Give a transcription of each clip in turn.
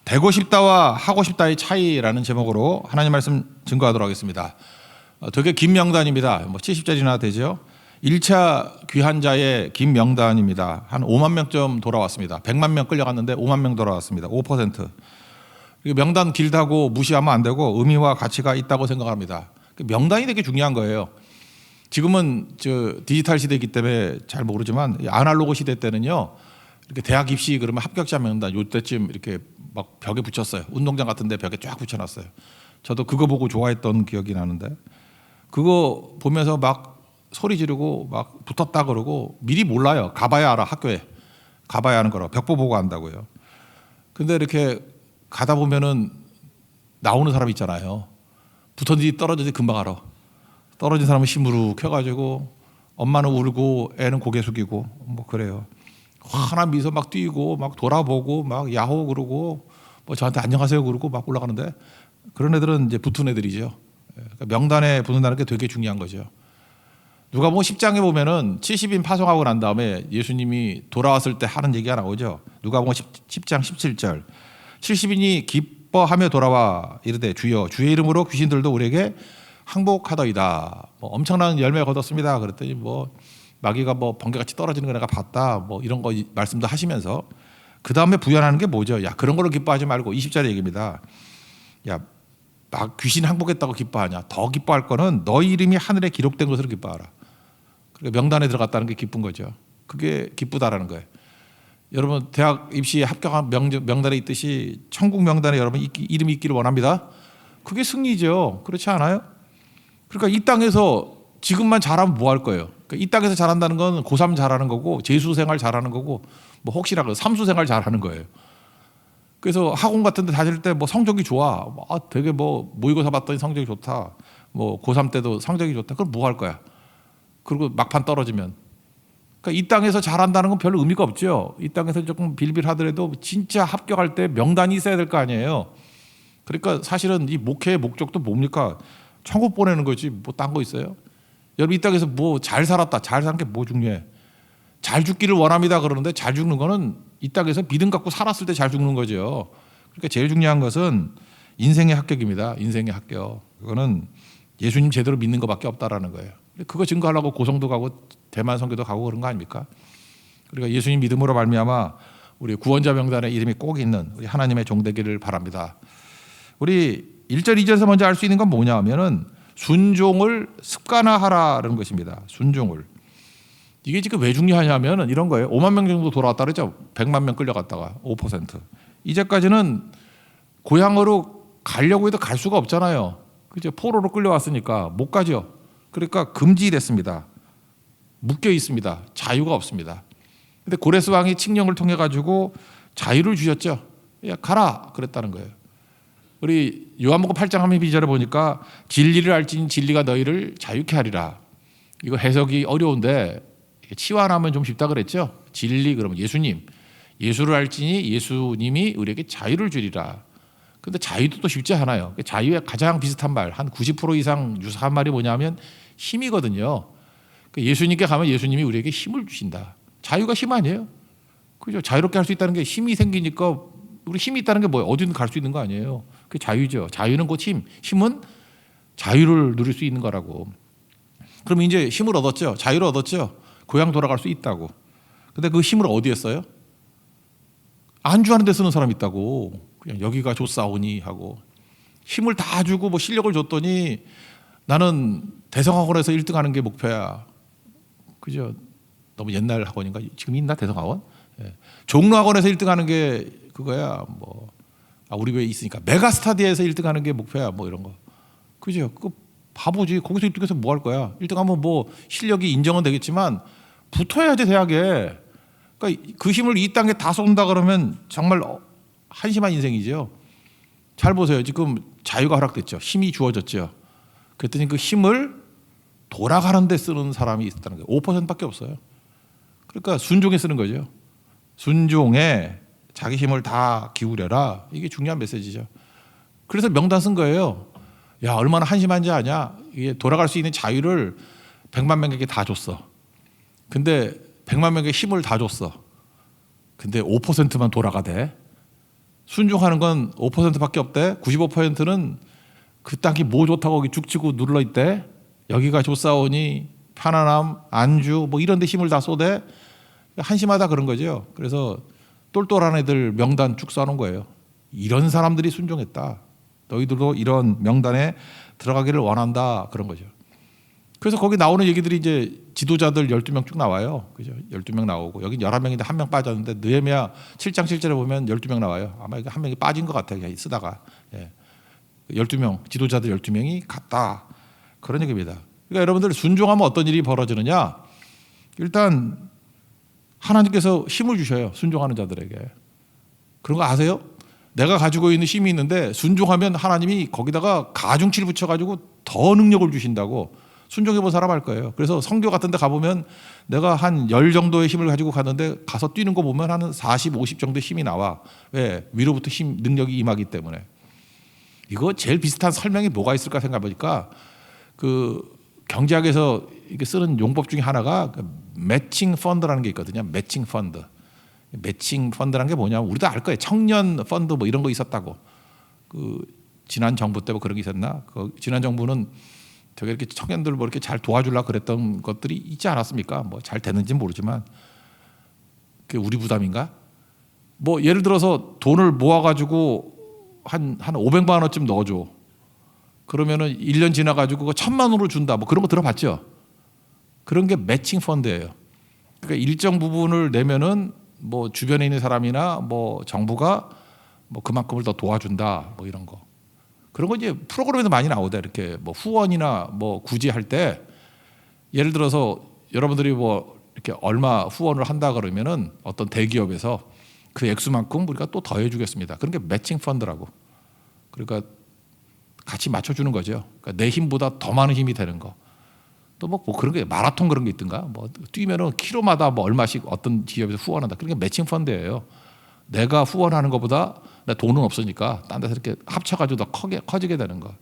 되고 싶다와 하고 싶다의 차이라는 제목으로 하나님 말씀 증거하도록 하겠습니다. 되게 긴 명단입니다. 뭐 70자리나 되죠. 1차 귀환자의 긴 명단입니다. 한 5만 명쯤 돌아왔습니다. 100만 명 끌려갔는데 5만 명 돌아왔습니다. 5%. 명단 길다고 무시하면 안 되고 의미와 가치가 있다고 생각합니다. 명단이 되게 중요한 거예요. 지금은 디지털 시대이기 때문에 잘 모르지만 아날로그 시대 때는요. 이렇게 대학 입시 그러면 합격자 명단 요때쯤 이렇게 막 벽에 붙였어요. 운동장 같은 데 벽에 쫙 붙여놨어요. 저도 그거 보고 좋아했던 기억이 나는데 그거 보면서 막 소리 지르고 막 붙었다 그러고 미리 몰라요. 가봐야 알아. 학교에 가봐야 하는 거라 벽보 보고 안다고요. 근데 이렇게 가다 보면은 나오는 사람 있잖아요. 붙었는지 떨어졌는지 금방 알아. 떨어진 사람은 시무룩 켜가지고 엄마는 울고 애는 고개 숙이고 뭐 그래요. 환한 미소 막 뛰고 막 돌아보고 막 야호 그러고 뭐 저한테 안녕하세요 그러고 막 올라가는데 그런 애들은 이제 붙은 애들이죠. 그러니까 명단에 붙는다는 게 되게 중요한 거죠. 누가 뭐 10장에 보면은 70인 파송하고 난 다음에 예수님이 돌아왔을 때 하는 얘기가 나오죠. 누가 보면 10장 17절 70인이 기뻐하며 돌아와 이르되 주여 주의 이름으로 귀신들도 우리에게 항복하더이다. 뭐 엄청난 열매 거뒀습니다. 그랬더니 뭐 마귀가 뭐 번개같이 떨어지는 거 내가 봤다. 뭐 이런 거 말씀도 하시면서 그 다음에 부연하는 게 뭐죠? 야 그런 걸로 기뻐하지 말고 20절의 얘기입니다. 야 막 귀신 항복했다고 기뻐하냐? 더 기뻐할 거는 너희 이름이 하늘에 기록된 것으로 기뻐하라. 그러니까 명단에 들어갔다는 게 기쁜 거죠. 그게 기쁘다라는 거예요. 여러분 대학 입시에 합격한 명단에 있듯이 천국 명단에 여러분 이름이 있기를 원합니다. 그게 승리죠. 그렇지 않아요? 그러니까 이 땅에서 지금만 잘하면 뭐 할 거예요? 그러니까 이 땅에서 잘한다는 건 고3 잘하는 거고 재수 생활 잘하는 거고 뭐 혹시라도 삼수 생활 잘하는 거예요. 그래서 학원 같은 데 다닐 때 뭐 성적이 좋아. 되게 뭐 모의고사 봤더니 성적이 좋다. 뭐 고3 때도 성적이 좋다. 그럼 뭐 할 거야? 그리고 막판 떨어지면. 그러니까 이 땅에서 잘한다는 건 별로 의미가 없죠. 이 땅에서 조금 빌빌하더라도 진짜 합격할 때 명단이 있어야 될 거 아니에요. 그러니까 사실은 이 목회의 목적도 뭡니까? 천국 보내는 거지 뭐 딴 거 있어요? 여러분 이 땅에서 뭐 잘 살았다. 잘 사는 게 뭐 중요해? 잘 죽기를 원합니다. 그러는데 잘 죽는 거는 이 땅에서 믿음 갖고 살았을 때 잘 죽는 거죠. 그러니까 제일 중요한 것은 인생의 합격입니다. 인생의 합격. 그거는 예수님 제대로 믿는 것밖에 없다라는 거예요. 그거 증거하려고 고성도 가고 대만 선교도 가고 그런 거 아닙니까? 그러니까 예수님 믿음으로 말미암아 우리 구원자 명단에 이름이 꼭 있는 우리 하나님의 종 되기를 바랍니다. 우리 1절 2절에서 먼저 알 수 있는 건 뭐냐 하면은 순종을 습관화하라는 것입니다. 순종을. 이게 지금 왜 중요하냐면은 이런 거예요. 5만 명 정도 돌아왔다 그랬죠. 100만 명 끌려갔다가 5%. 이제까지는 고향으로 가려고 해도 갈 수가 없잖아요. 그죠? 포로로 끌려왔으니까 못 가죠. 그러니까 금지됐습니다. 묶여 있습니다. 자유가 없습니다. 근데 고레스 왕이 칙령을 통해 가지고 자유를 주셨죠. 야, 가라 그랬다는 거예요. 우리 요한복음 8장 32절에 보니까 진리를 알지니 진리가 너희를 자유케 하리라. 이거 해석이 어려운데 치환하면 좀 쉽다 그랬죠. 진리 그러면 예수님. 예수를 알지니 예수님이 우리에게 자유를 주리라. 근데 자유도 또 쉽지 않아요. 자유에 가장 비슷한 말, 한 90% 이상 유사한 말이 뭐냐면 힘이거든요. 예수님께 가면 예수님이 우리에게 힘을 주신다. 자유가 힘 아니에요? 그죠? 자유롭게 할 수 있다는 게 힘이 생기니까 우리 힘이 있다는 게 뭐예요? 어디든 갈 수 있는 거 아니에요? 그게 자유죠. 자유는 곧 힘. 힘은 자유를 누릴 수 있는 거라고. 그럼 이제 힘을 얻었죠. 자유를 얻었죠. 고향 돌아갈 수 있다고. 근데 그 힘을 어디에 써요? 안주하는 데 쓰는 사람 있다고. 그냥 여기가 좋사오니 하고 힘을 다 주고 뭐 실력을 줬더니 나는 대성학원에서 1등 하는 게 목표야. 그죠? 너무 옛날 학원인가? 지금 있나 대성학원? 예. 종로학원에서 1등 하는 게 그거야. 뭐 우리 교회 있으니까 메가스타디에서 1등 하는 게 목표야. 뭐 이런 거. 그죠? 그 바보지. 거기서 1등해서 뭐 할 거야? 1등하면 뭐 실력이 인정은 되겠지만 붙어야지 대학에. 그러니까 그 힘을 이 땅에 다 쏜다 그러면 정말 한심한 인생이죠. 잘 보세요. 지금 자유가 허락됐죠. 힘이 주어졌죠. 그랬더니 그 힘을 돌아가는 데 쓰는 사람이 있다는 거예요. 5%밖에 없어요. 그러니까 순종에 쓰는 거죠. 순종에 자기 힘을 다 기울여라. 이게 중요한 메시지죠. 그래서 명단 쓴 거예요. 야, 얼마나 한심한지 아냐? 이게 돌아갈 수 있는 자유를 100만 명에게 다 줬어. 근데 100만 명에게 힘을 다 줬어. 근데 5%만 돌아가대. 순종하는 건 5%밖에 없대. 95%는 그 땅이 뭐 좋다고 거기 죽치고 눌러 있대. 여기가 좋사오니 편안함, 안주 뭐 이런 데 힘을 다 쏟대. 한심하다 그런 거죠. 그래서 똘똘한 애들 명단 쭉 써놓은 거예요. 이런 사람들이 순종했다. 너희들도 이런 명단에 들어가기를 원한다 그런 거죠. 그래서 거기 나오는 얘기들이 이제 지도자들 12명 쭉 나와요. 그죠? 12명 나오고 여긴 11명인데 1명 빠졌는데 느헤미야 7장 7절에 보면 12명 나와요. 아마 이게 한 명이 빠진 것 같아요. 그냥 쓰다가. 예. 12명, 지도자들 12명이 갔다. 그런 얘기입니다. 그러니까 여러분들 순종하면 어떤 일이 벌어지느냐? 일단 하나님께서 힘을 주셔요. 순종하는 자들에게. 그런 거 아세요? 내가 가지고 있는 힘이 있는데 순종하면 하나님이 거기다가 가중치를 붙여가지고 더 능력을 주신다고 순종해 본 사람 알 거예요. 그래서 성교 같은 데 가보면 내가 한 10 정도의 힘을 가지고 가는데 가서 뛰는 거 보면 한 40, 50 정도의 힘이 나와. 왜? 위로부터 힘, 능력이 임하기 때문에. 이거 제일 비슷한 설명이 뭐가 있을까 생각해보니까 그 경제학에서 이렇게 쓰는 용법 중에 하나가 매칭 펀드라는 게 있거든요. 매칭 펀드. 매칭 펀드라는 게 뭐냐면 우리도 알 거예요. 청년 펀드 뭐 이런 거 있었다고. 그 지난 정부 때 뭐 그런 게 있었나? 그 지난 정부는 되게 이렇게 청년들 뭐 이렇게 잘 도와주려고 그랬던 것들이 있지 않았습니까? 뭐 잘 됐는지 모르지만 그게 우리 부담인가? 뭐 예를 들어서 돈을 모아가지고 한 500만 원쯤 넣어줘. 그러면은 1년 지나가지고 그거 1,000만 원으로 준다. 뭐 그런 거 들어봤죠? 그런 게 매칭 펀드예요. 그러니까 일정 부분을 내면은 뭐 주변에 있는 사람이나 뭐 정부가 뭐 그만큼을 더 도와준다. 뭐 이런 거. 그런 거 이제 프로그램에도 많이 나오다. 이렇게 뭐 후원이나 뭐 구제할 때 예를 들어서 여러분들이 뭐 이렇게 얼마 후원을 한다 그러면은 어떤 대기업에서 그 액수만큼 우리가 또 더해주겠습니다. 그런 게 매칭 펀드라고. 그러니까 같이 맞춰주는 거죠. 그러니까 내 힘보다 더 많은 힘이 되는 거. 또 뭐 그런 게 마라톤 그런 게 있든가. 뭐 뛰면은 킬로마다 뭐 얼마씩 어떤 기업에서 후원한다. 그런 게 매칭 펀드예요. 내가 후원하는 것보다 내 돈은 없으니까 딴 데서 이렇게 합쳐가지고 더 커지게 되는 거.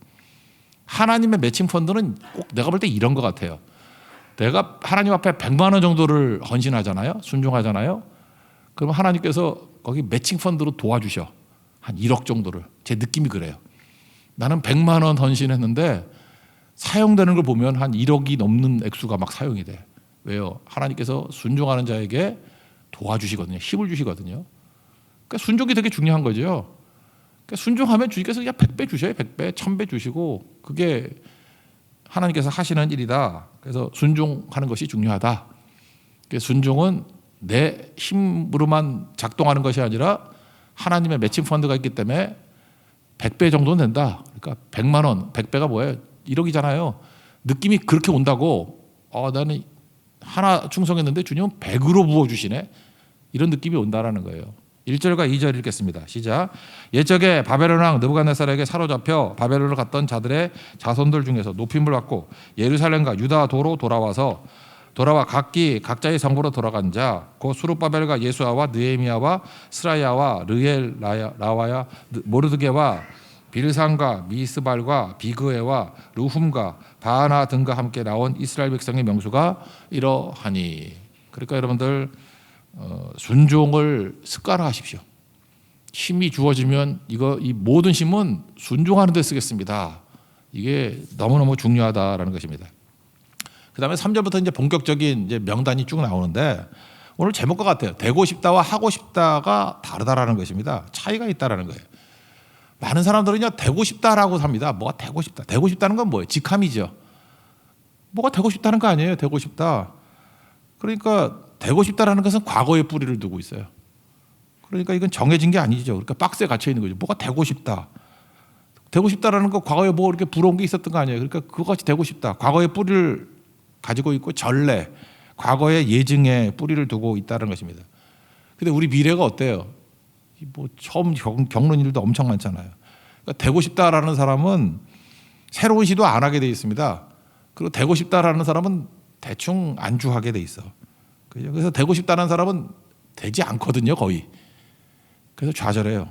하나님의 매칭 펀드는 꼭 내가 볼 때 이런 것 같아요. 내가 하나님 앞에 100만 원 정도를 헌신하잖아요. 순종하잖아요. 그럼 하나님께서 거기 매칭 펀드로 도와주셔. 한 1억 정도를. 제 느낌이 그래요. 나는 100만 원 헌신했는데 사용되는 걸 보면 한 1억이 넘는 액수가 막 사용이 돼. 왜요? 하나님께서 순종하는 자에게 도와주시거든요. 힘을 주시거든요. 그러니까 순종이 되게 중요한 거죠. 그러니까 순종하면 주님께서 그냥 100배 주셔요. 100배, 1000배 주시고 그게 하나님께서 하시는 일이다. 그래서 순종하는 것이 중요하다. 순종은 내 힘으로만 작동하는 것이 아니라 하나님의 매칭 펀드가 있기 때문에 100배 정도는 된다. 그러니까 100만 원, 100배가 뭐예요? 1억이잖아요. 느낌이 그렇게 온다고 나는 하나 충성했는데 주님은 100으로 부어주시네. 이런 느낌이 온다라는 거예요. 1절과 2절 읽겠습니다. 시작. 옛적에 바벨론 왕 느부갓네살에게 사로잡혀 바벨론을 갔던 자들의 자손들 중에서 높임을 받고 예루살렘과 유다 도로 돌아와 각자의 성부로 돌아간 자, 곧 수룹바벨과 예수아와 느헤미야와 스라야와 르엘라와야 모르드게와 빌산과 미스발과 비그에와 르훔과 바하나 등과 함께 나온 이스라엘 백성의 명수가 이러하니. 그러니까 여러분들 순종을 습관화하십시오. 힘이 주어지면 이 모든 힘은 순종하는 데 쓰겠습니다. 이게 너무너무 중요하다라는 것입니다. 그다음에 3절부터 이제 본격적인 이제 명단이 쭉 나오는데 오늘 제목과 같아요. 되고 싶다와 하고 싶다가 다르다라는 것입니다. 차이가 있다라는 거예요. 많은 사람들은요 되고 싶다라고 삽니다. 뭐가 되고 싶다. 되고 싶다는 건 뭐예요? 직함이죠. 뭐가 되고 싶다는 거 아니에요. 되고 싶다. 그러니까 되고 싶다라는 것은 과거의 뿌리를 두고 있어요. 그러니까 이건 정해진 게 아니죠. 그러니까 박스에 갇혀 있는 거죠. 뭐가 되고 싶다. 되고 싶다라는 거 과거에 뭐 이렇게 부러운 게 있었던 거 아니에요. 그러니까 그것이 되고 싶다. 과거의 뿌리를 가지고 있고 전례, 과거의 예증에 뿌리를 두고 있다는 것입니다. 근데 우리 미래가 어때요? 뭐 처음 겪는 일도 엄청 많잖아요. 그러니까 되고 싶다라는 사람은 새로운 시도 안 하게 돼 있습니다. 그리고 되고 싶다라는 사람은 대충 안주하게 돼 있어. 그래서 되고 싶다는 사람은 되지 않거든요, 거의. 그래서 좌절해요.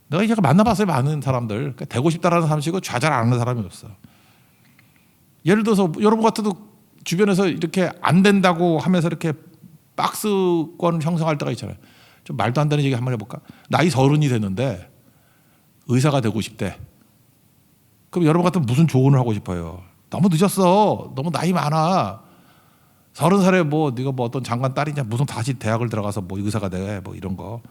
내가 이제 만나봤어요, 많은 사람들. 그러니까 되고 싶다라는 사람이고 좌절 안 하는 사람이 없어. 예를 들어서 여러분 같아도 주변에서 이렇게 안 된다고 하면서 이렇게 박스권 형성할 때가 있잖아요. 좀 말도 안 되는 얘기 한번 해볼까? 나이 30이 됐는데 의사가 되고 싶대. 그럼 여러분 같으면 무슨 조언을 하고 싶어요? 너무 늦었어. 너무 나이 많아. 30살에 뭐 네가 뭐 어떤 장관 딸이냐 무슨 다시 대학을 들어가서 뭐 의사가 돼 뭐 이런 거.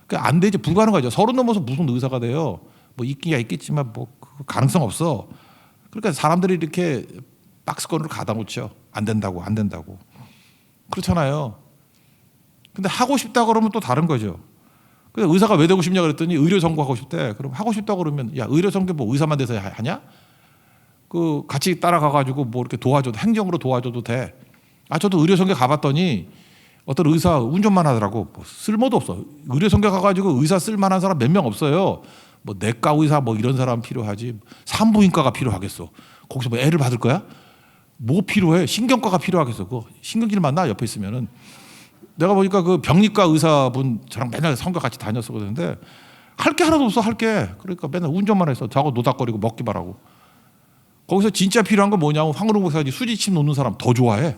그러니까 안 되지. 불가능하죠. 30 넘어서 무슨 의사가 돼요. 뭐 있기야 있겠지만 뭐 가능성 없어. 그러니까 사람들이 이렇게 박스권으로 가다 놓죠. 안 된다고 안 된다고. 그렇잖아요. 근데 하고 싶다 그러면 또 다른 거죠. 그래서 의사가 왜 되고 싶냐 그랬더니 의료 전공하고 싶대. 그럼 하고 싶다 그러면 야 의료 전공 뭐 의사만 돼서 하냐? 그 같이 따라가 가지고 뭐 이렇게 도와줘도 행정으로 도와줘도 돼. 아 저도 의료 전공 가봤더니 어떤 의사 운전만 하더라고. 뭐 쓸모도 없어. 의료 전공 가가지고 의사 쓸만한 사람 몇 명 없어요. 뭐 내과 의사 뭐 이런 사람 필요하지. 산부인과가 필요하겠어. 거기서 뭐 애를 받을 거야? 뭐 필요해? 신경과가 필요하겠어. 그 신경질 만나 옆에 있으면은. 내가 보니까 그 병리과 의사분 저랑 맨날 성교 같이 다녔었는데 할 게 하나도 없어 할 게. 그러니까 맨날 운전만 해서 자고 노닥거리고 먹기만 하고. 거기서 진짜 필요한 건 뭐냐면 황은홍 목사님 수지침 놓는 사람 더 좋아해.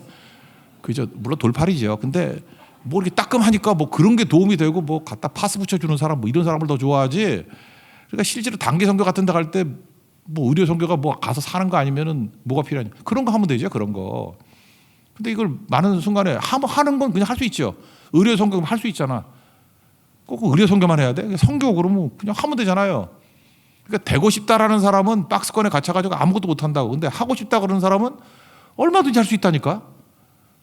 그죠? 물론 돌팔이죠. 근데 뭐 이렇게 따끔하니까 뭐 그런 게 도움이 되고 뭐 갖다 파스 붙여주는 사람 뭐 이런 사람을 더 좋아하지. 그러니까 실제로 단기 선교 같은 데 갈 때 뭐 의료 선교가 뭐 가서 사는 거 아니면은 뭐가 필요하냐. 그런 거 하면 되죠. 그런 거. 근데 이걸 많은 순간에 하는 건 그냥 할 수 있죠. 의료 선교는 할 수 있잖아. 꼭 의료 선교만 해야 돼? 선교 그러면 그냥 하면 되잖아요. 그러니까 되고 싶다라는 사람은 박스권에 갇혀가지고 아무것도 못 한다고. 근데 하고 싶다 그러는 사람은 얼마든지 할 수 있다니까.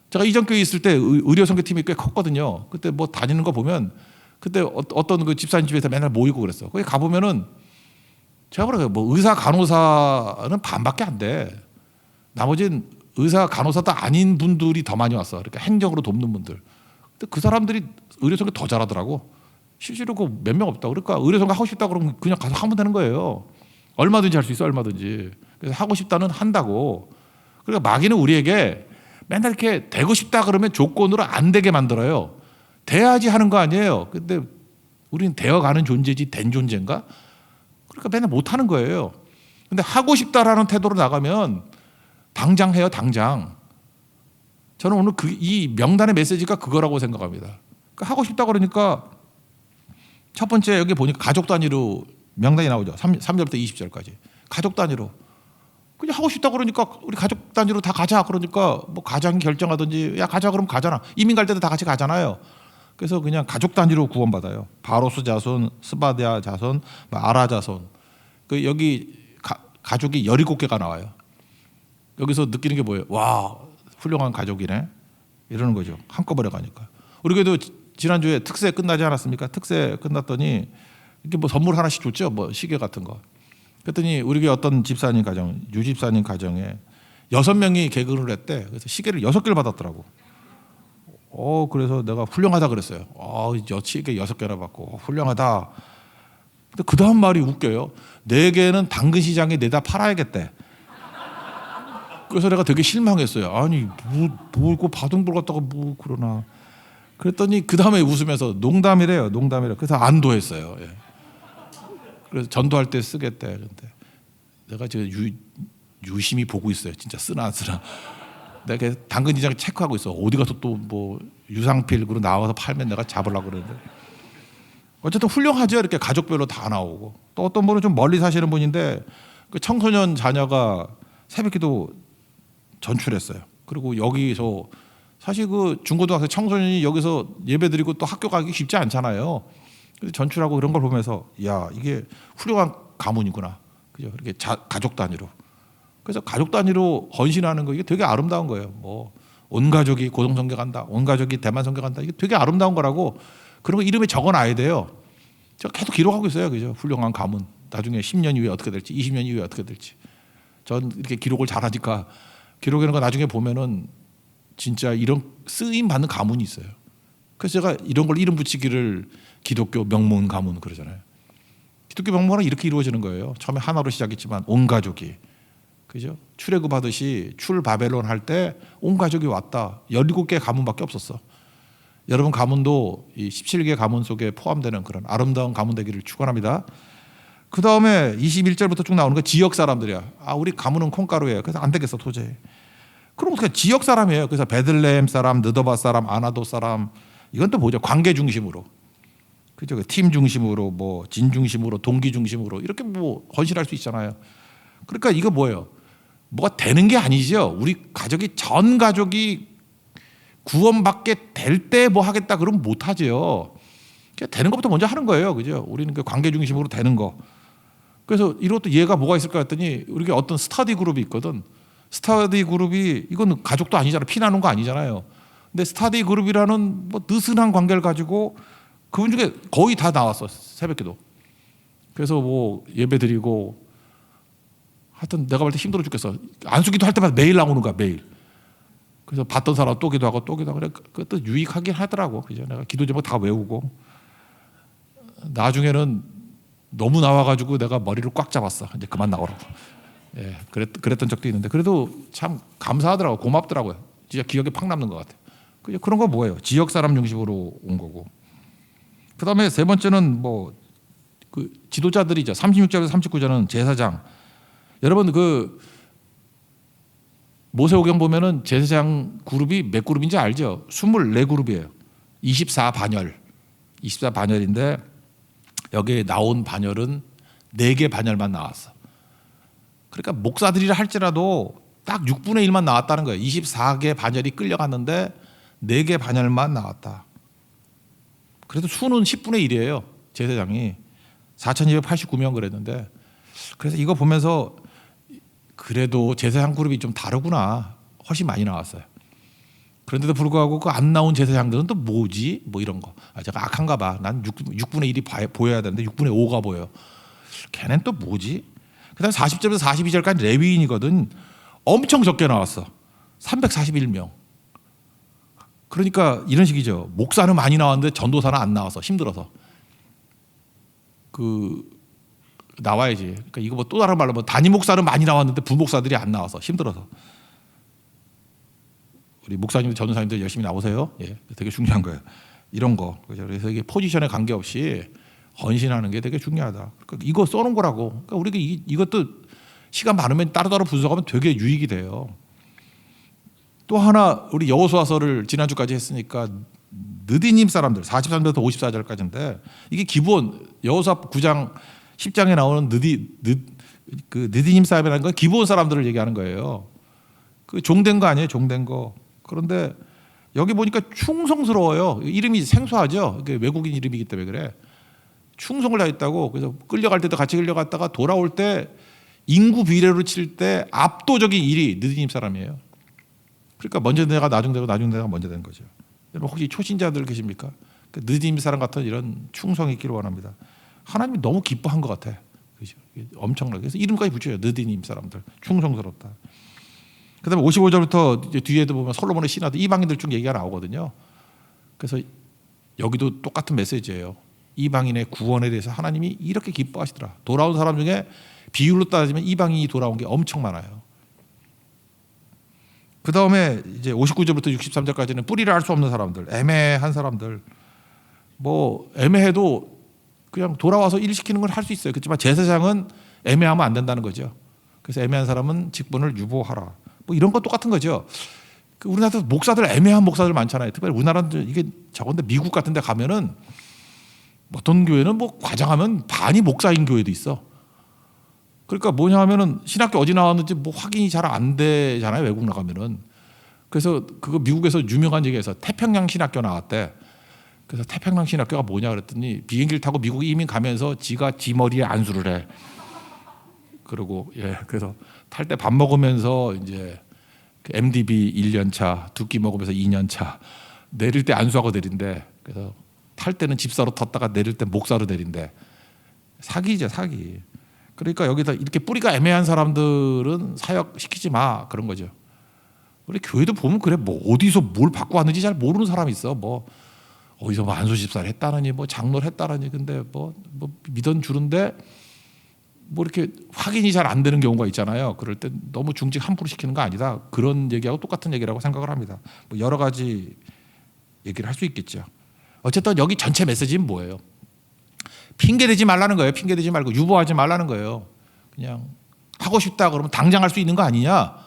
제가 이전 교회 있을 때 의료 선교 팀이 꽤 컸거든요. 그때 뭐 다니는 거 보면 그때 어떤 그 집사님 집에서 맨날 모이고 그랬어. 거기 가 보면은 제가 뭐라고요? 뭐 의사 간호사는 반밖에 안 돼. 나머지는 의사 간호사도 아닌 분들이 더 많이 왔어. 그러니까 행정으로 돕는 분들. 근데 그 사람들이 의료 선교 더 잘하더라고. 실제로 그 몇 명 없다. 그러니까 의료 선교 하고 싶다 그러면 그냥 가서 하면 되는 거예요. 얼마든지 할 수 있어, 얼마든지. 그래서 하고 싶다는 한다고. 그러니까 마귀는 우리에게 맨날 이렇게 되고 싶다 그러면 조건으로 안 되게 만들어요. 돼야지 하는 거 아니에요. 근데 우리는 되어가는 존재지 된 존재인가? 그러니까 맨날 못 하는 거예요. 근데 하고 싶다라는 태도로 나가면 당장 해요, 당장. 저는 오늘 이 명단의 메시지가 그거라고 생각합니다. 그러니까 하고 싶다 그러니까 첫 번째 여기 보니까 가족 단위로 명단이 나오죠. 3절부터 20절까지. 가족 단위로. 그냥 하고 싶다 그러니까 우리 가족 단위로 다 가자 그러니까 뭐 가장 결정하든지 야 가자 그러면 가잖아. 이민 갈 때도 다 같이 가잖아요. 그래서 그냥 가족 단위로 구원받아요. 바로스 자손, 스바디아 자손, 아라 자손. 그 여기 가족이 17개가 나와요. 여기서 느끼는 게 뭐예요? 와, 훌륭한 가족이네. 이러는 거죠. 한꺼번에 가니까. 우리 교회도 지난주에 특세 끝나지 않았습니까? 특세 끝났더니 이렇게 뭐 선물 하나씩 줬죠. 뭐 시계 같은 거. 그랬더니 우리 교회 어떤 집사님 가정, 유 집사님 가정에 6명이 개근을 했대. 그래서 시계를 6개를 받았더라고. 그래서 내가 훌륭하다 그랬어요. 시계 6개나 받고 훌륭하다. 근데 그 다음 말이 웃겨요. 4개는 당근 시장에 내다 팔아야겠대. 그래서 내가 되게 실망했어요. 아니 뭐 받은 걸 갖다가 뭐 그러나. 그랬더니 그 다음에 웃으면서 농담이래요. 그래서 안도했어요. 예. 그래서 전도할 때 쓰겠대. 근데 내가 지금 유심히 보고 있어요. 진짜 쓰나 안 쓰나. 내가 당근 시장 체크하고 있어. 어디 가서 또 뭐 유상필그로 나와서 팔면 내가 잡으려고 그러는데. 어쨌든 훌륭하죠. 이렇게 가족별로 다 나오고. 또 어떤 분은 좀 멀리 사시는 분인데 그 청소년 자녀가 새벽기도 전출했어요. 그리고 여기서 사실 그 중고등학생 청소년이 여기서 예배드리고 또 학교 가기 쉽지 않잖아요. 그래서 전출하고 그런 걸 보면서 야 이게 훌륭한 가문이구나. 그죠? 이렇게 가족 단위로. 그래서 가족 단위로 헌신하는 거 이게 되게 아름다운 거예요. 뭐 온 가족이 고성 선교 간다, 온 가족이 대만 선교 간다. 이게 되게 아름다운 거라고. 그런 거 이름에 적어놔야 돼요. 제가 계속 기록하고 있어요. 그죠? 훌륭한 가문. 나중에 10년 이후에 어떻게 될지, 20년 이후에 어떻게 될지. 전 이렇게 기록을 잘하니까 기록하는 거 나중에 보면은 진짜 이런 쓰임 받는 가문이 있어요. 그래서 제가 이런 걸 이름 붙이기를 기독교 명문 가문 그러잖아요. 기독교 명문은 이렇게 이루어지는 거예요. 처음에 하나로 시작했지만 온 가족이. 그죠? 출애굽하듯이 출 바벨론 할 때 온 가족이 왔다. 17개 가문밖에 없었어. 여러분 가문도 이 17개 가문 속에 포함되는 그런 아름다운 가문 되기를 축원합니다. 그 다음에 21절부터 쭉 나오는 거 지역 사람들이야. 우리 가문은 콩가루예요. 그래서 안 되겠어 도저히. 그럼 어떻게 지역 사람이에요. 그래서 베들레헴 사람, 느도바 사람, 아나도 사람. 이건 또 뭐죠? 관계 중심으로. 그죠? 팀 중심으로 뭐 진 중심으로 동기 중심으로 이렇게 뭐 헌신할 수 있잖아요. 그러니까 이거 뭐예요? 뭐가 되는 게 아니죠. 우리 가족이 전 가족이 구원받게 될 때 뭐 하겠다 그러면 못 하죠. 되는 것부터 먼저 하는 거예요. 그죠? 우리는 그 관계 중심으로 되는 거. 그래서 이것도 예가 뭐가 있을까 했더니 우리가 어떤 스터디 그룹이 있거든. 스터디 그룹이 이건 가족도 아니잖아. 피나는 거 아니잖아요. 근데 스터디 그룹이라는 뭐 느슨한 관계를 가지고 그분 중에 거의 다 나왔어. 새벽기도. 그래서 뭐 예배 드리고 하여튼 내가 볼 때 힘들어 죽겠어. 안수기도 할 때마다 매일 나오는 거야. 매일. 그래서 봤던 사람 또 기도하고 또 기도하고 그래. 그것도 유익하긴 하더라고. 그죠? 내가 기도 제목 다 외우고 나중에는 너무 나와가지고 내가 머리를 꽉 잡았어. 이제 그만 나오라고. 예, 그랬던 적도 있는데 그래도 참 감사하더라고. 고맙더라고요. 진짜 기억에 팍 남는 것 같아요. 그런 거 뭐예요? 지역 사람 중심으로 온 거고. 그다음에 세 번째는 뭐 그 지도자들이죠. 36절에서 39절은 제사장. 여러분 그 모세오경 보면은 제사장 그룹이 몇 그룹인지 알죠? 24그룹이에요. 24반열. 24반열인데 여기에 나온 반열은 4개 반열만 나왔어. 그러니까 목사들이라 할지라도 딱 6분의 1만 나왔다는 거예요. 24개 반열이 끌려갔는데 4개 반열만 나왔다. 그래도 수는 10분의 1이에요. 제사장이 4,289명 그랬는데 그래서 이거 보면서 그래도 제사장 그룹이 좀 다르구나. 훨씬 많이 나왔어요. 그런데도 불구하고 그 안 나온 제사장들은 또 뭐지? 뭐 이런 거. 아, 제가 악한가 봐. 난 6분의 1이 보여야 되는데 6분의 5가 보여. 걔는 또 뭐지? 그 다음에 40절에서 42절까지 레위인이거든. 엄청 적게 나왔어. 341명. 그러니까 이런 식이죠. 목사는 많이 나왔는데 전도사는 안 나와서 힘들어서. 나와야지. 그러니까 이거 뭐 또 다른 말로 뭐 단임 목사는 많이 나왔는데 부목사들이 안 나와서 힘들어서. 우리 목사님들 전도사님들 열심히 나오세요. 예, 되게 중요한 거예요. 이런 거. 그래서 이게 포지션에 관계없이 헌신하는 게 되게 중요하다. 그러니까 이거 써놓은 거라고. 그러니까 우리가 이것도 시간 많으면 따로따로 분석하면 되게 유익이 돼요. 또 하나 우리 여호수아서를 지난주까지 했으니까 느디님 사람들 43절부터 54절까지인데 이게 기본 여호수아 9장 10장에 나오는 느디님 사람이라는 건 기본 사람들을 얘기하는 거예요. 그 종된 거 아니에요, 종된 거. 그런데 여기 보니까 충성스러워요. 이름이 생소하죠. 외국인 이름이기 때문에 그래. 충성을 다했다고. 그래서 끌려갈 때도 같이 끌려갔다가 돌아올 때 인구 비례로 칠 때 압도적인 1위 느디님 사람이에요. 그러니까 먼저 내가 나중 되고 나중 내가 먼저 된 거죠. 여러분 혹시 초신자들 계십니까? 느디님 사람 같은 이런 충성이 있기를 원합니다. 하나님이 너무 기뻐한 것 같아. 그죠? 엄청나게. 그래서 이름까지 붙여요. 느디님 사람들. 충성스럽다. 그 다음에 55절부터 뒤에도 보면 솔로몬의 신하도 이방인들 중 얘기가 나오거든요. 그래서 여기도 똑같은 메시지예요. 이방인의 구원에 대해서 하나님이 이렇게 기뻐하시더라. 돌아온 사람 중에 비율로 따지면 이방인이 돌아온 게 엄청 많아요. 그 다음에 이제 59절부터 63절까지는 뿌리를 알 수 없는 사람들, 애매한 사람들. 뭐 애매해도 그냥 돌아와서 일 시키는 걸 할 수 있어요. 그렇지만 제사장은 애매하면 안 된다는 거죠. 그래서 애매한 사람은 직분을 유보하라. 뭐 이런 건 똑같은 거죠. 우리나라도 목사들 애매한 목사들 많잖아요. 특별히 우리나라는 이게 저건데 미국 같은 데 가면은 어떤 교회는 뭐 과장하면 반이 목사인 교회도 있어. 그러니까 뭐냐 하면은 신학교 어디 나왔는지 뭐 확인이 잘 안 되잖아요. 외국 나가면은. 그래서 그거 미국에서 유명한 얘기에서 태평양 신학교 나왔대. 그래서 태평양 신학교가 뭐냐 그랬더니 비행기를 타고 미국 이민 가면서 지가 지 머리에 안수를 해. 그러고 그래서 탈 때 밥 먹으면서 이제 MDB 1년 차, 두 끼 먹으면서 2년 차, 내릴 때 안수하고 내린대. 그래서 탈 때는 집사로 탔다가 내릴 때 목사로 내린대. 사기죠, 사기. 그러니까 여기다 이렇게 뿌리가 애매한 사람들은 사역 시키지 마 그런 거죠. 우리 교회도 보면 그래. 뭐 어디서 뭘 받고 왔는지 잘 모르는 사람이 있어. 뭐 어디서 뭐 안수 집사를 했다느니 뭐 장로를 했다느니 근데 뭐 믿은 주는데 뭐 이렇게 확인이 잘 안 되는 경우가 있잖아요. 그럴 때 너무 중직 함부로 시키는 거 아니다. 그런 얘기하고 똑같은 얘기라고 생각을 합니다. 뭐 여러 가지 얘기를 할 수 있겠죠. 어쨌든 여기 전체 메시지는 뭐예요? 핑계대지 말라는 거예요. 핑계대지 말고 유보하지 말라는 거예요. 그냥 하고 싶다 그러면 당장 할 수 있는 거 아니냐?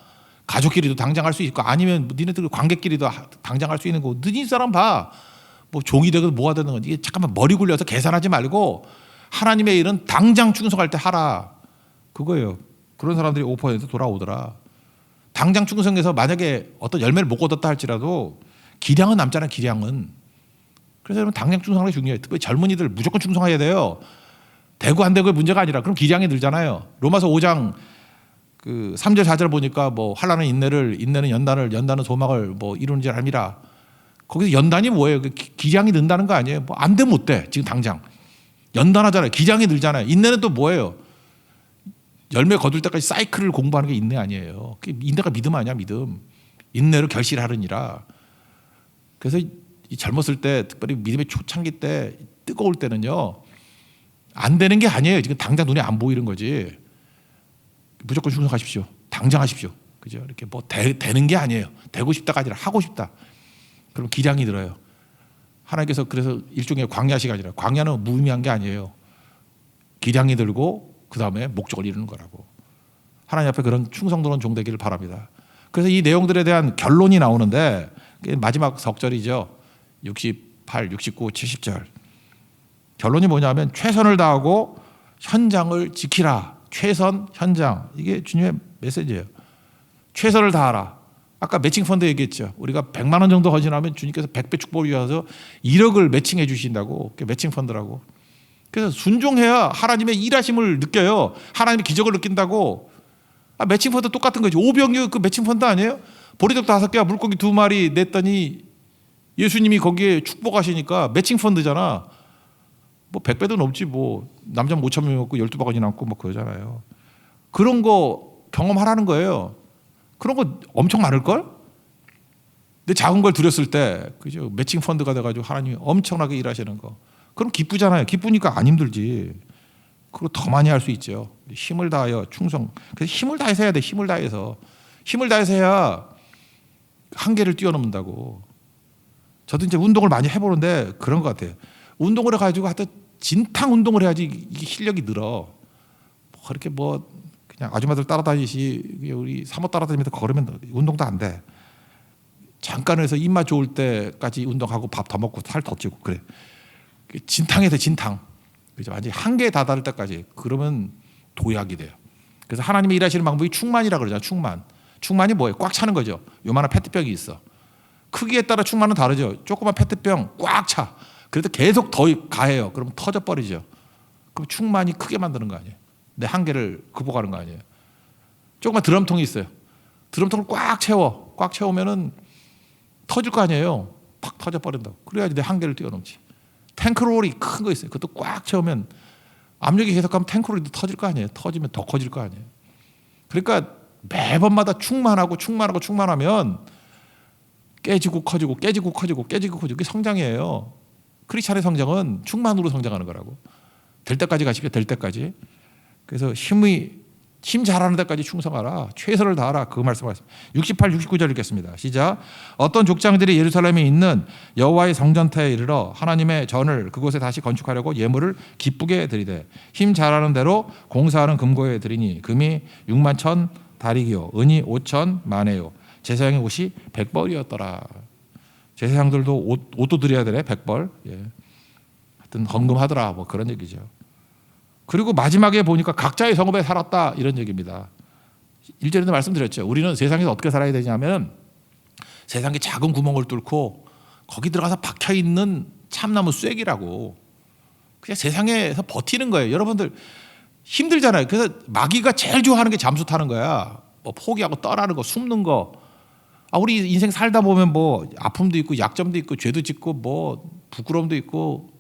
가족끼리도 당장 할 수 있고 아니면 니네들 관객끼리도 당장 할 수 있는 거. 느린 사람 봐. 뭐 종이 되건 뭐가 되는 건 이게 잠깐만 머리 굴려서 계산하지 말고 하나님의 일은 당장 충성할 때 하라. 그거예요. 그런 사람들이 5% 돌아오더라. 당장 충성해서 만약에 어떤 열매를 못 얻었다 할지라도 기량은 남잖아요. 기량은. 그래서 여러분 당장 충성하는 게 중요해요. 특히 젊은이들 무조건 충성해야 돼요. 되고 안 되고의 문제가 아니라 그럼 기량이 늘잖아요. 로마서 5장 그 3절 4절 보니까 뭐 환난은 인내를, 인내는 연단을, 연단은 소망을 뭐 이루는 줄 압니다. 거기서 연단이 뭐예요? 기량이 는다는 거 아니에요? 뭐 안 되면 못 돼. 지금 당장 연단하잖아요. 기량이 늘잖아요. 인내는 또 뭐예요? 열매 거둘 때까지 사이클을 공부하는 게 인내 아니에요. 인내가 믿음 아니야, 믿음. 인내로 결실하느니라. 그래서 이 젊었을 때 특별히 믿음의 초창기 때 뜨거울 때는요 안 되는 게 아니에요. 지금 당장 눈에 안 보이는 거지. 무조건 충성하십시오. 당장 하십시오. 그죠? 이렇게 뭐 되는 게 아니에요. 되고 싶다가 아니라 하고 싶다. 그럼 기량이 들어요. 하나님께서 그래서 일종의 광야 시간이라. 광야는 무의미한 게 아니에요. 기량이 들고 그 다음에 목적을 이루는 거라고. 하나님 앞에 그런 충성스러운 종 되기를 바랍니다. 그래서 이 내용들에 대한 결론이 나오는데 마지막 석절이죠. 68, 69, 70절. 결론이 뭐냐면 최선을 다하고 현장을 지키라. 최선, 현장. 이게 주님의 메시지예요. 최선을 다하라. 아까 매칭 펀드 얘기했죠. 우리가 100만 원 정도 헌신하면 주님께서 100배 축복을 주셔서 1억을 매칭해 주신다고. 그게 매칭 펀드라고. 그래서 순종해야 하나님의 일하심을 느껴요. 하나님의 기적을 느낀다고. 매칭 펀드 똑같은 거죠. 오병이어 그 매칭 펀드 아니에요? 보리떡 5개와 물고기 2마리 냈더니 예수님이 거기에 축복하시니까 매칭 펀드잖아. 뭐 100배도 넘지 뭐 남자 5천 명 먹고 12바가지 남고 뭐 그러잖아요. 그런 거 경험하라는 거예요. 그런 거 엄청 많을걸? 근데 작은 걸 드렸을 때 그죠? 매칭 펀드가 돼가지고 하나님이 엄청나게 일하시는 거. 그럼 기쁘잖아요. 기쁘니까 안 힘들지. 그리고 더 많이 할 수 있죠. 힘을 다하여 충성. 그래서 힘을 다해서 해야 돼. 힘을 다해서. 힘을 다해서 해야 한계를 뛰어넘는다고. 저도 이제 운동을 많이 해보는데 그런 것 같아요. 운동을 해가지고 하여튼 진탕 운동을 해야지 이게 실력이 늘어. 그렇게 뭐 그냥 아줌마들 따라다니시 우리 사모 따라다니면서 걸으면 운동도 안 돼. 잠깐 해서 입맛 좋을 때까지 운동하고 밥 더 먹고 살 더 찌고 그래. 진탕해야 돼, 진탕. 그죠? 완전히 한계에 다다를 때까지. 그러면 도약이 돼요. 그래서 하나님이 일하시는 방법이 충만이라 그러잖아요. 충만. 충만이 뭐예요? 꽉 차는 거죠. 요만한 페트병이 있어. 크기에 따라 충만은 다르죠. 조그만 페트병 꽉 차. 그래도 계속 더 가해요. 그럼 터져버리죠. 그럼 충만이 크게 만드는 거 아니에요. 내 한계를 극복하는 거 아니에요. 조그만 드럼통이 있어요. 드럼통을 꽉 채워. 꽉 채우면은 터질 거 아니에요. 팍 터져버린다고. 그래야지 내 한계를 뛰어넘지. 탱크롤이 큰 거 있어요. 그것도 꽉 채우면 압력이 계속 가면 탱크롤이 터질 거 아니에요. 터지면 더 커질 거 아니에요. 그러니까 매번마다 충만하면 깨지고 커지고 깨지고 커지고 깨지고 커지고 그게 성장이에요. 크리스찬의 성장은 충만으로 성장하는 거라고. 될 때까지 가시게 될 때까지. 그래서 힘 잘하는 데까지 충성하라. 최선을 다하라. 그 말씀하셨습니다. 68, 69절 읽겠습니다. 시작. 어떤 족장들이 예루살렘에 있는 여호와의 성전터에 이르러 하나님의 전을 그곳에 다시 건축하려고 예물을 기쁘게 드리되 힘 잘하는 대로 공사하는 금고에 드리니 금이 6만 1천 다리기요 은이 5천 만에요. 제사장의 옷이 100벌이었더라. 제사장들도 옷도 드려야 되네. 100벌. 예. 하여튼 헌금하더라. 뭐 그런 얘기죠. 그리고 마지막에 보니까 각자의 성읍에 살았다 이런 얘기입니다. 1절에도 말씀드렸죠. 우리는 세상에서 어떻게 살아야 되냐면 세상에 작은 구멍을 뚫고 거기 들어가서 박혀있는 참나무 쐐기라고. 그냥 세상에서 버티는 거예요. 여러분들 힘들잖아요. 그래서 마귀가 제일 좋아하는 게 잠수 타는 거야. 뭐 포기하고 떠나는 거, 숨는 거. 우리 인생 살다 보면 뭐 아픔도 있고 약점도 있고 죄도 짓고 뭐 부끄러움도 있고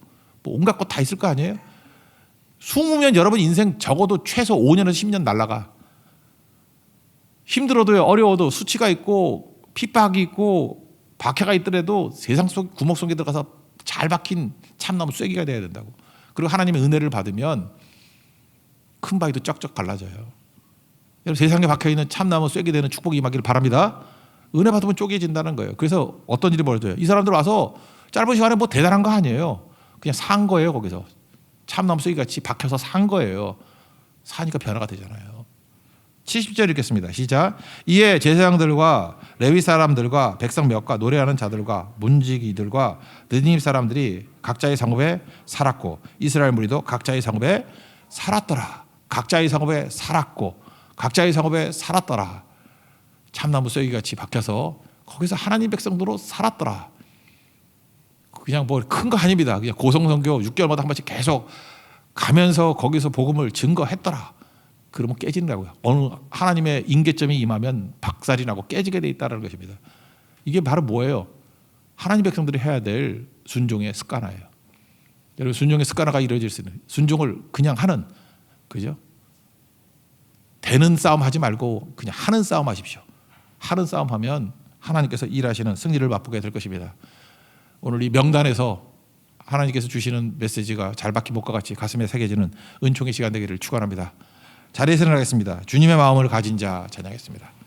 뭐 온갖 것 다 있을 거 아니에요. 숨으면 여러분 인생 적어도 최소 5년에서 10년 날아가. 힘들어도 어려워도 수치가 있고 핍박이 있고 박해가 있더라도 세상 속 구멍 속에 들어가서 잘 박힌 참나무 쐐기가 돼야 된다고. 그리고 하나님의 은혜를 받으면 큰 바위도 쩍쩍 갈라져요. 여러분 세상에 박혀있는 참나무 쐐기 되는 축복이 임하기를 바랍니다. 은혜 받으면 쪼개진다는 거예요. 그래서 어떤 일이 벌어져요. 이 사람들 와서 짧은 시간에 뭐 대단한 거 아니에요. 그냥 산 거예요. 거기서 참나무 쐐기 같이 박혀서 산 거예요. 사니까 변화가 되잖아요. 70절 읽겠습니다. 시작. 이에 제사장들과 레위 사람들과 백성 몇과 노래하는 자들과 문지기들과 느니브 사람들이 각자의 상급에 살았고 이스라엘 무리도 각자의 상급에 살았더라. 각자의 상급에 살았고 각자의 상급에 살았더라. 참나무 쐐기같이 박혀서 거기서 하나님 백성으로 살았더라. 그냥 뭐 큰 거 아닙니다. 그냥 고성선교 6개월마다 한 번씩 계속 가면서 거기서 복음을 증거했더라. 그러면 깨지는다고요. 어느 하나님의 임계점이 임하면 박살이 나고 깨지게 돼 있다는 것입니다. 이게 바로 뭐예요? 하나님 백성들이 해야 될 순종의 습관화예요. 여러분 순종의 습관화가 이루어질 수 있는 순종을 그냥 하는 그죠? 되는 싸움 하지 말고 그냥 하는 싸움 하십시오. 하는 싸움 하면 하나님께서 일하시는 승리를 맛보게 될 것입니다. 오늘 이 명단에서 하나님께서 주시는 메시지가 잘 박힌 목과 같이 가슴에 새겨지는 은총의 시간 되기를 축원합니다. 자리에서 일어나겠습니다. 주님의 마음을 가진 자 찬양했습니다.